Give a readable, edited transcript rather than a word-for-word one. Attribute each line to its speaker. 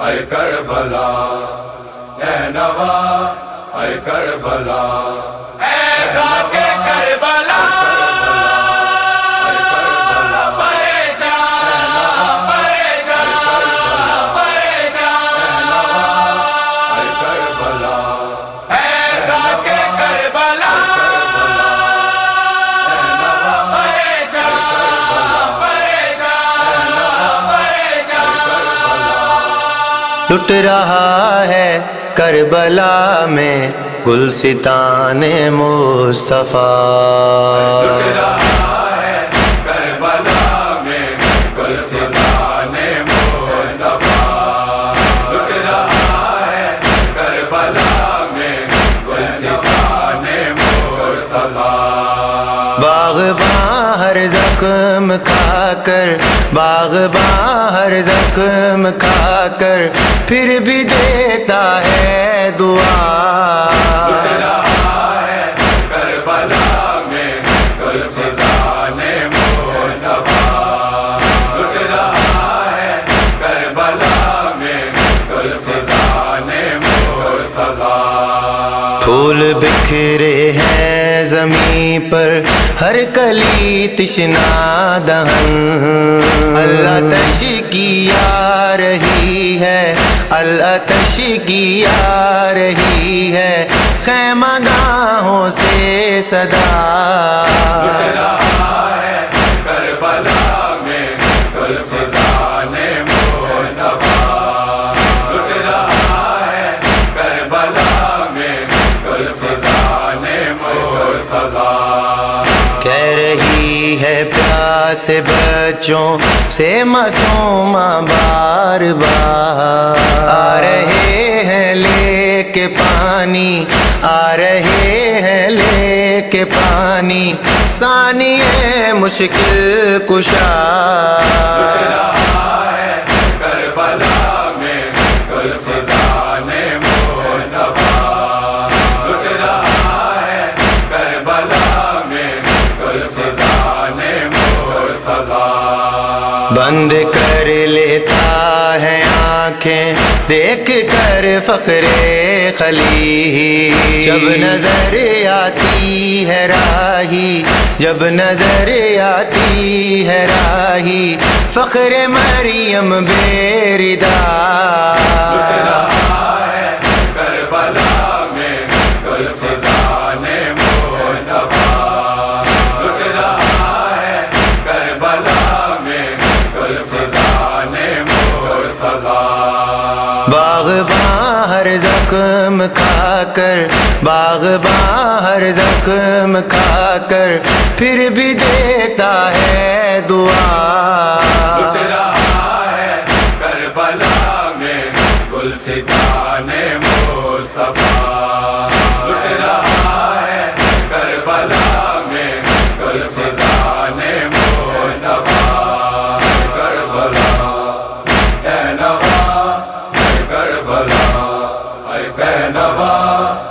Speaker 1: اے کربلا اے نوا اے کربلا اے خاک کربلا
Speaker 2: لٹ رہا ہے کربلا میں گلستان مصطفیٰ،
Speaker 1: لٹ رہا ہے کربلا میں گلستان مصطفیٰ، لٹ رہا ہے کربلا میں گلستان مصطفیٰ۔
Speaker 2: باغباں ہر زخم کھا کر، باغباں ہر زخم کھا کر پھر بھی دیتا ہے دعا،
Speaker 1: لٹ رہا ہے کربلا میں گلستان مصطفیٰ، لٹ رہا ہے کربلا میں گلستان مصطفیٰ۔
Speaker 2: پھول بکھرے ہیں زمین پر، ہر کلی تشنا دہن، اللہ تشکی آ رہی ہے، اللہ تشکی آ رہی ہے، خیمہ گاہوں سے صدا،
Speaker 1: لٹ رہا ہے کربلا میں گلستان مصطفیٰ، لٹ رہا ہے کربلا میں گلستان مصطفیٰ۔
Speaker 2: کہہ رہی ہے پیاس بچوں سے معصومہ بار بار، آ رہے ہیں لے کے پانی، آ رہے ہیں لے کے پانی، ثانی مشکل کشا،
Speaker 1: لٹ رہا ہے کربلا میں گلستان مصطفیٰ، لٹ رہا ہے کربلا میں گلستان مصطفیٰ۔
Speaker 2: بند کر لیتا ہے آنکھیں دیکھ کر فخر خلیل، جب نظر آتی ہے راہی، جب نظر آتی ہے راہی، فخر مریم بے ردا،
Speaker 1: لٹ رہا ہے کربلا میں گلستان مصطفیٰ، لٹ رہا ہے کربلا میں گلستان مصطفیٰ۔
Speaker 2: باغباں ہر زخم کھا کر، باغباں ہر زخم کھا کر پھر بھی دیتا ہے دعا،
Speaker 1: لٹ رہا ہے کربلا میں گلستان مصطفیٰ، لٹ رہا ہے کربلا میں گلستان مصطفیٰ۔ کربلا اے نوا اے کربلا اے نوا